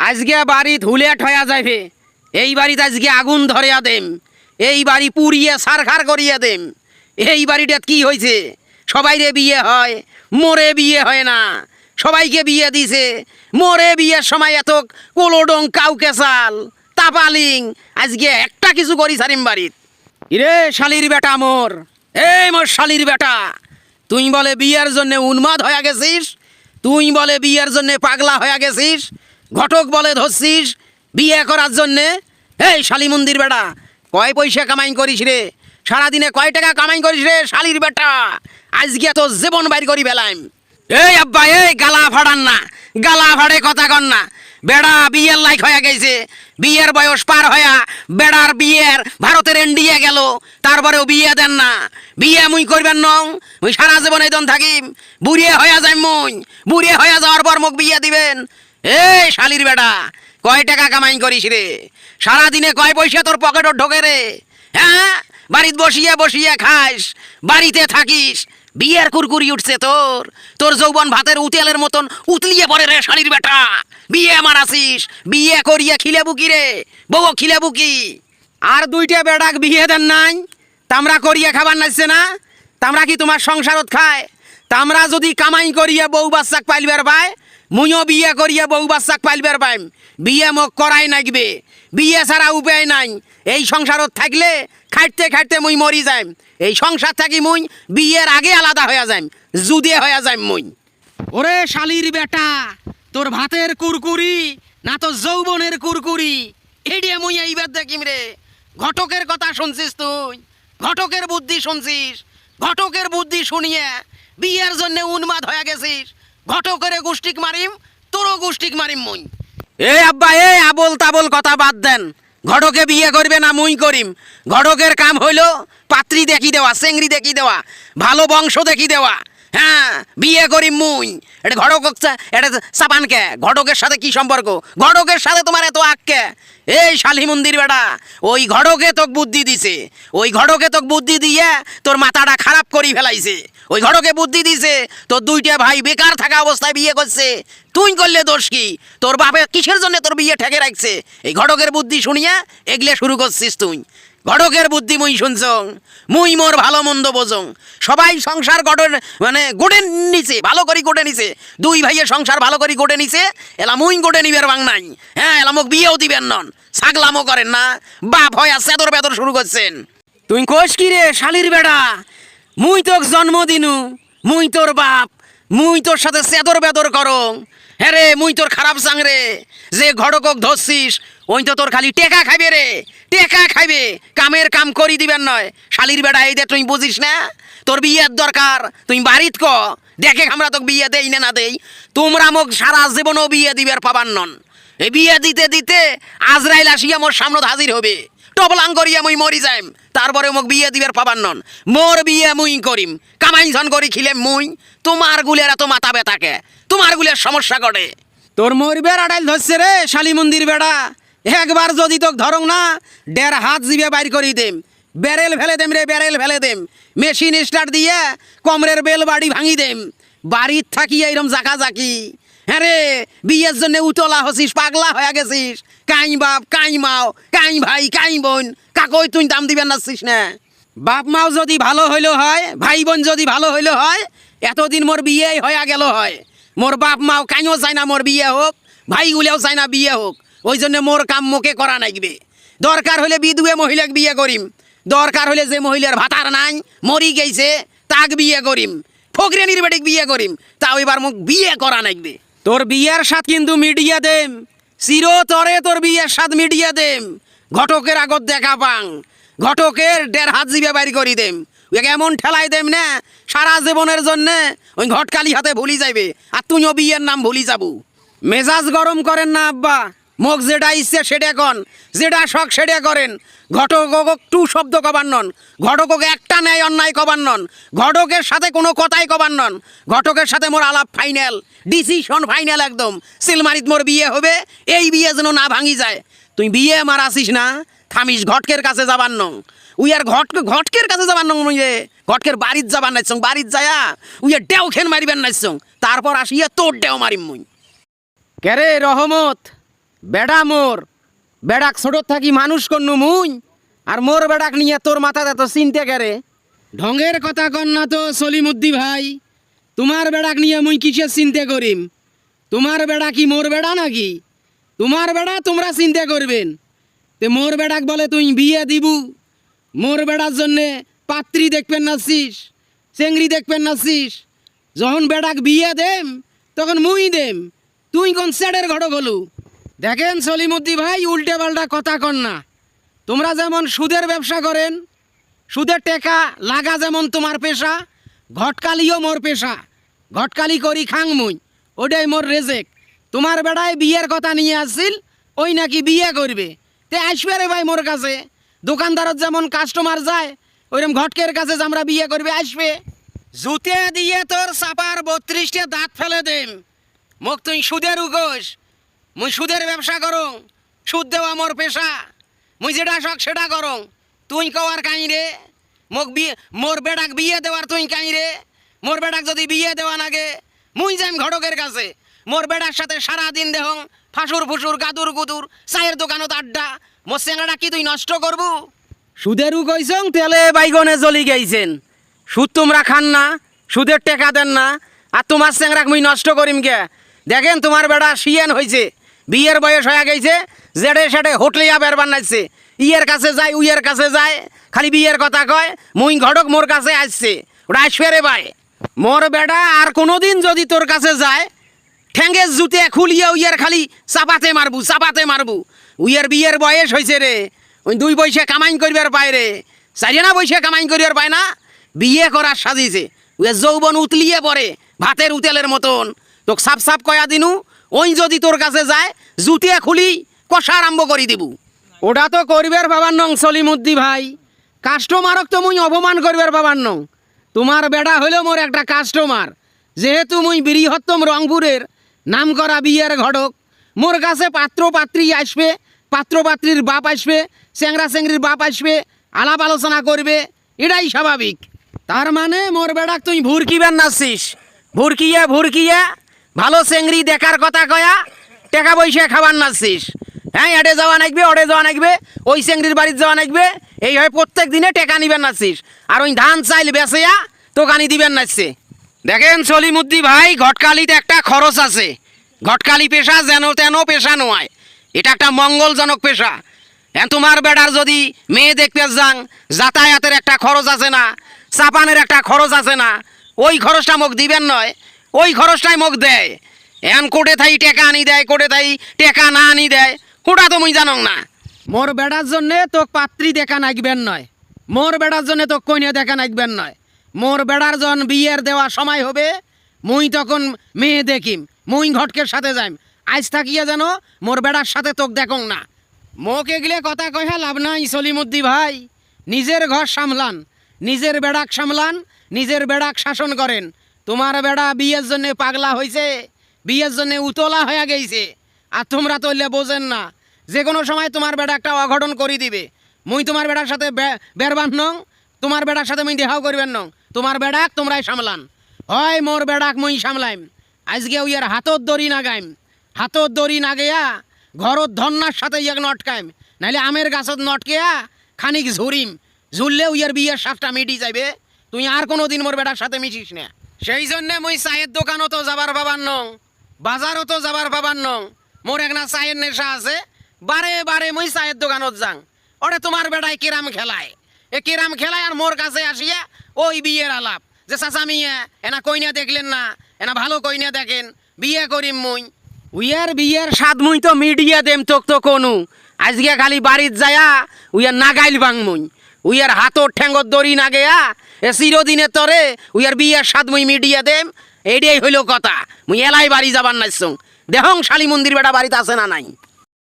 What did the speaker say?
আজকে বাড়ি ধুলেট হয়ে যাবে, এই বাড়িতে আজকে আগুন ধরিয়া দেম, এই বাড়ি পুড়িয়ে সারখার করিয়া দেম। এই বাড়িটা কি হয়েছে? সবাইরে বিয়ে হয়, মোরে বিয়ে হয় না। সবাইকে বিয়ে দিছে, মোরে বিয়ের সময় এত কোলোডং কাউকে চাল তাপালিং, আজকে একটা কিছু করি সারিম বাড়িত। ইরে শালির বেটা মোর, এই মোর শালির বেটা, তুই বলে বিয়ের জন্য উন্মাদ হয়ে গেছিস, তুই বলে বিয়ের জন্য পাগলা হয়ে গেছিস, ঘটক বলে ধরছিস বিয়ে করার জন্যে। এই শালি মন্দির বেটা, কয় পয়সা কামাই করিস রে? সারাদিনে কয় টাকা কামাই করিস রে শালির বেটা? আজকে তো জীবন বাইর করি বেলাম। এই আব্বা, এই গালা ফাড়ান না, গালা ফাড়ে কথা কন না। বেড়া বিয়ের লাইক হয়ে গেছে, বিয়ের বয়স পার হইয়া বেড়ার বিয়ের ভারতের এন্ডিয়া গেল, তারপরেও বিয়ে দেন না। বিয়ে মুই করবেন নং, মুই সারা জীবন এই দন থাকিম, বুড়িয়ে হইয়া যাই মুই, বুড়িয়ে হইয়া যাওয়ার পর মুখ বিয়ে দিবেন। এই শালির বেটা, কয় টাকা কামাই করিস রে? সারাদিনে কয় পয়সা তোর পকেটত ঢোকে রে? হ্যাঁ, বাড়িতে বসিয়ে বসিয়ে খাস, বাড়িতে থাকিস, বিয়ের কুরকুরি উঠছে তোর, তোর যৌবন ভাতের উতেলের মতন উতলিয়ে পড়ে রে শালির বেটা। বিয়ে আমার আসিস, বিয়ে করিয়া খিলে বুকি রে, বউ খিলে বুকি। আর দুইটা বেড়াক বিয়ে দেন নাই, তামরা করিয়া খাবার নাইছে না? তামরা কি তোমার সংসারত খায়? তামরা যদি কামাই করিয়া বউ বাচ্চাক পাইলবার পায়, মুইও বিয়ে করিয়া বউ বাচ্চাক পাইলবার পাইম। বিয়ে মোক করাই নাগবে, বিয়ে ছাড়া উপায় নাই। এই সংসারত থাকলে খাইতে খাইতে মুই মরি যাইম, এই সংসার থাকি মুই বিয়ের আগে আলাদা হইয়া যাইম, জুদিয়ে হইয়া যাইম মুই। ওরে শালির বেটা, তোর ভাতের কুরকুরি না তো যৌবনের কুরকুরি, এডিয়ে মুই এইবার দেখিম রে। ঘটকের কথা শুনছিস তুই, ঘটকের বুদ্ধি শুনছিস, ঘটকের বুদ্ধি শুনিয়ে বিয়ের জন্য উন্মাদ হয়ে গেছিস। ঘটকের গোষ্ঠিক মারিম, তোরও গোষ্ঠিক মারিম মুই। এ আব্বা, এ আবল তাবল কথা বাদ দেন। ঘটকে বিয়ে করবে না মুই করিম। ঘটকের কাম হইল পাত্রী দেখি দেওয়া, চেংড়ি দেখি দেওয়া, ভালো বংশ দেখি দেওয়া। হ্যাঁ, বিয়ে করিম মুই। এটা ঘটক, এটা চাপান কে? ঘটকের সাথে কি সম্পর্ক? ঘটকের সাথে তোমার এত আক্কে? এই শালি মন্দির বেটা, ওই ঘটকে তোক বুদ্ধি দিছে, ওই ঘটকে তোক বুদ্ধি দিয়ে তোর মাথাটা খারাপ করি ফেলাইছে। ওই ঘটকে বুদ্ধি দিছে, তোর দুইটা ভাই বেকার থাকা অবস্থায় বিয়ে করছে, তুই করলে দোষ কি? তোর বাপে কিসের জন্য তোর বিয়ে ঠেকে রাখছে? এই ঘটকের বুদ্ধি শুনিয়া এগলে শুরু করছিস তুই। ঘটকের বুদ্ধি মুই শুনছং, মুই মোর ভালো মন্দ বোঝং। সবাই সংসার গঠন মানে গোটে নিছে, ভালো করি গোটে নিছে, দুই ভাইয়ের সংসার ভালো করি গোটে নিছে, এলা মুই গোটে নিবের বাং নাই। হ্যাঁ, এলা মোক বিয়েও দিবেন নন, ছাগলামও করেন না, বাপ হয় সেদর বেদর শুরু করছেন। তুই কোষ কি রে শালির বেড়া? মুই তোক জন্ম দিনু, মুই তোর বাপ, মুই তোর সাথে সেদর বেদর করং। হ্যাঁ রে, মুই তোর খারাপ চাং রে। যে ঘটকক ধরছিস ওই তো তোর খালি টেকা খাইবে রে, টেকা খাইবে, কামের কাম করি দিবেন নয়। শালির বেড়া, এই দে তুই বুঝিস না? তোর বিয়ের দরকার, তুই বাড়িত ক দেখে আমরা তোকে বিয়ে দেই না দেই। তোমরা মোক সারা জীবনও বিয়ে দিবার পাবার নন। এই বিয়ে দিতে দিতে আজরাইল আসিয়া মোর সামনে হাজির হবে, টবলাং করিয়া মুই মরি যাইম, তারপরে মোক বিয়ে দিবার পাবার নন। মোর বিয়ে মুই করিম, কামাই ঝন করি খিলে মুই। তোমার গুলের এত মাথা ব্যথাকে, তোমার গুলের সমস্যা ঘটে। তোর মরবের আড়াইল ধরছে রে শালি মন্দির বেড়া। একবার যদি তোক ধরং না, 1.5 হাত জিবে বাইর করি দেম, ব্যারেল ফেলে দেম রে, ব্যারেল ফেলে দেম, মেশিন স্টার্ট দিয়ে কমরের বেল বাড়ি ভাঙি দেম। বাড়ির থাকি এইরম জাকা জাকি। হ্যাঁ রে, বিয়ের জন্য উতলা হছিস, পাগলা হয়ে গেছিস। কাই বাপ, কাই মাও, কাই ভাই, কাই বোন, কাকই তুই দাম দিবেন নাছিস না? বাপ মাও যদি ভালো হইলো হয়, ভাই বোন যদি ভালো হইলো হয়, এতদিন মোর বিয়ে হয়ে গেল হয়। মোর বাপ মাও কাইও চাই না মোর বিয়ে হোক, ভাইগুলেও চাই না বিয়ে হোক। ওই জন্য মোর কাম মোকে করা নাইবে। দরকার হলে বিধুয়ে মহিলাকে বিয়ে করিম, দরকার হলে যে মহিলার ভাতার নাই, মরি গেছে, তাক বিয়ে করিম, ফকরেনির বেটিক বিয়ে করিম, তাও এবার মোক বিয়ে করা নাইবে। তোর বিয়ের সাথ কিন্তু মিডিয়া দেম, চিরতরে তোর বিয়ের সাথ মিডিয়া দেম। ঘটকের আগত দেখা পাং, ঘটকের 1.5 হাত জিবে বাইর করি দেম, এমন ঠেলাই দেম না সারা জীবনের জন্য ওই ঘটকালি হাতে ভুলি যাইবে, আর তুইও বিয়ের নাম ভুলি যাবো। মেজাজ গরম করেন না আব্বা, মোক যেটা ইচ্ছে সেটা কন, যেটা শখ সেটা করেন। ঘটকক টু শব্দ কবার নন, ঘটকক একটা ন্যায় অন্যায় কবার নন, ঘটকের সাথে কোনো কথাই কবার নন। ঘটকের সাথে মোর আলাপ ফাইনাল, ডিসিশন ফাইনাল একদম। সিলমারিত মোর বিয়ে হবে, এই বিয়ে যেন না ভাঙি যায়। তুই বিয়ে আমার আসিস না, থামিস ঘটকের কাছে যাবার নং। উই আর ঘটকের কাছে যাবার নং, মুইয়ে ঘটকের বাড়িত যাবার নাইছং, বাড়িত যায়া উইয়ে ডেও খেন মারিবেন নাইছং, তারপর আসিয়া তোর ডেও মারিম মুই। কেরে রহমত, বেড়া মোর বেড়াক ছোট থাকি মানুষ করনু মুই আর মোর বেড়াক নিয়ে তোর মাথাতে এত চিনতে গেরে ঢঙ্গের কথা কন না তো সলিমুদ্দি ভাই। তোমার বেড়াক নিয়ে মুই কিসের চিন্তা করিম? তোমার বেড়া কি মোর বেড়া নাকি? তোমার বেড়া তোমরা চিন্তা করবেন। তে মোর বেড়াক বলে তুই বিয়ে দিবু, মোর বেড়ার জন্যে পাত্রী দেখবেন নাছিস, চেংড়ি দেখবেন নাছিস। যখন বেড়াক বিয়ে দেম তখন মুই দেম, তুই কোন সেডের ঘটক হলু? দেখেন সলিমুদ্দি ভাই, উল্টে পাল্টা কথা কন না। তোমরা যেমন সুদের ব্যবসা করেন, সুদের টাকা লাগা যেমন তোমার পেশা, ঘটকালিও মোর পেশা। ঘটকালি করি খাং মুই, ওটাই মোর রেজেক। তোমার বেড়ায় বিয়ের কথা নিয়ে আসছিল, ওই নাকি বিয়ে করবে। তে আসবে রে ভাই মোর কাছে। দোকানদারত যেমন কাস্টমার যায়, ওইরকম ঘটকের কাছে যে আমরা বিয়ে করবে আসবে। জুতে দিয়ে তোর চাপার 32টে দাঁত ফেলে দেম। মোক তুই সুদের উগোস, মুই সুদের ব্যবসা করং, সুদ দেওয়া মোর পেশা। মুই যেটা শখ সেটা করং, তুই কওয়ার কাই রে? মোক বিয়ে মোর বেড়াক বিয়ে দেওয়ার তুই কাই রে? মোর বেড়াক যদি বিয়ে দেওয়া নাগে মুই যাইম ঘটকের কাছে। মোর বেড়ার সাথে সারাদিন দেহং ফাঁসুর ফুসুর গাদুর গুদুর চায়ের দোকানত আড্ডা। মোর চেঙ্গাটা কি তুই নষ্ট করবু? সুদেরও কইছং তেলে বাইগনে জ্বলি গেইছেন। সুদ তোমরা খান না, সুদের টেকা দেন না, আর তোমার চেংরাক মুই নষ্ট করিম কে? দেখেন তোমার বেড়া শিয়ান হয়েছে, বিয়ের বয়স হয়ে গেছে, জেডে সেডে হোটলিয়া বের বানাইছে। ইয়ের কাছে যায় উইয়ের কাছে যায়, খালি বিয়ের কথা কয়। মুই ঘটক মোর কাছে আসছে, ওটা আসবে রে ভাই। মোর বেড়া আর কোনোদিন যদি তোর কাছে যায়, ঠ্যাঙ্গের জুতে খুলিয়ে উইয়ের খালি চাপাতে মারবু, চাপাতে মারবু। উইয়ের বিয়ের বয়স হয়েছে রে, ওই 2 পয়সা কামাইন করিবার পায় রে, 4 পয়সা কামাইন করিবার পায় না। বিয়ে করার সাজিছে, উইয়ের যৌবন উতলিয়ে পড়ে ভাতের উতেলের মতন। তোকে সাপ সাপ কয়া দিনু, ওই যদি তোর কাছে যায় জুতিয়া খুলি কষা আরম্ভ করি দিবু। ওটা তো করিবার বাবার নং সলিমুদ্দি ভাই, কাস্টমারক তো মুই অপমান করিবার বাবার নং। তোমার বেড়া হইল মোর একটা কাস্টমার। যেহেতু মুই বৃহত্তম রংপুরের নাম করা বিয়ের ঘটক, মোর কাছে পাত্র পাত্রী আসবে, পাত্র পাত্রীর বাপ আসবে, চেংরা চেংড়ির বাপ আসবে, আলাপ আলোচনা করবে, এটাই স্বাভাবিক। তার মানে মোর বেড়াক তুই ভুরকিবেন নাছিস, ভুরকিয়া ভুরকিয়া ভালো চেংড়ি দেখার কথা কয়া টাকা পয়সা খাবার নাছিস। হ্যাঁ, এডে যাওয়া নাকবে, ওডে যাওয়া নাকবে, ওই চেংড়ির বাড়ির যাওয়া নাকবে, এই হয় প্রত্যেক দিনে টেকা নিবেন নাছিস। আর ওই ধান চাইল বেচেয়া তোকানি দিবেন নাচছে। দেখেন সলিমুদ্দি ভাই, ঘটকালিতে একটা খরচ আছে। ঘটকালি পেশা যেন তেন পেশা নয়, এটা একটা মঙ্গলজনক পেশা। হ্যাঁ, তোমার বেড়ার যদি মেয়ে দেখতে যাং, যাতায়াতের একটা খরচ আছে না, চাপানের একটা খরচ আছে না, ওই খরচটা মোক দিবেন নয়, ওই খরচটাই মোক দেয়। এখন কোটে থাই টেকা আনি দেয়, কোটে থাই টেকা না আনি দেয়, ওটা তো মুই জানং না। মোর বেড়ার জন্যে তোক পাত্রী দেখা নাকবেন নয়, মোর বেড়ার জন্যে তোক কইনা দেখা নাকবেন নয়। মোর বেড়ার জন বিয়ের দেওয়া সময় হবে, মুই তখন মেয়ে দেখিম, মুই ঘটকের সাথে যাইম। আজ থাকিয়া যেন মোর বেড়ার সাথে তোক দেখং না। মোক এগুলো কথা কইয়া লাভ নাই সলিমুদ্দি ভাই। নিজের ঘর সামলান, নিজের বেড়াক সামলান, নিজের বেড়াক শাসন করেন। তোমার বেড়া বিয়ের জন্যে পাগলা হয়েছে, বিয়ের জন্যে উতলা হয়ে গেছে, আর তোমরা তো বোঝেন না। যে কোনো সময় তোমার বেড়া একটা অঘটন করে দিবে। মুই তোমার বেড়ার সাথে বেরবান নং, তোমার বেড়ার সাথে মুই দেখাও করবেন নং। তোমার বেড়াক তোমরাই সামলান, হয় মোর বেড়াক মুই সামলাইম। আজকে উইয়ার হাতত দড়ি না গাইম, হাতত দড়ি না গেয়া ঘরত ধন্যার সাথে ইয়াক নটকাইম, নাইলে আমের গাছত নটকেয়া খানিক ঝুরিম। ঝুললে উইয়ার বিয়ের সাতটা মিটি যাইবে। তুই আর কোনো দিন মোর বেড়ার সাথে মিশিস না। সেই জন্যে মুই চায়ের দোকানও তো যাবার পাবার নং, বাজারও তো যাবার পাবার নং। মোর একটা চায়ের নেশা আছে, বারে বারে মুই চায়ের দোকানত যাং। ওরে তোমার বেড়ায় কিরাম খেলায়, এ কিরাম খেলায় আর মোর কাছে আসিয়া ওই বিয়ের আলাপ, যে চাচা মিয়া এনা কইনা দেখলেন না, এনা ভালো কইনা দেখেন, বিয়ে করিম মুই। উইয়ার বিয়ের স্বাদ মুই তো মিডিয়া দেম তোক তো কোনো। আজকে খালি বাড়িত যায়া উইয়ার নাগাইল বাং মুই, উইয়ার হাতর ঠ্যাঙ্গত দড়ি না গেয়া এ চিরদিনের তরে উইয়ার বিয়ের স্বাদ মুই মিডিয়া দেম। এইটাই হইল কথা। মুই এলাই বাড়ি যাবার নাইছং, দেহং শালী মন্দির বেটা বাড়িতে আছে না নাই।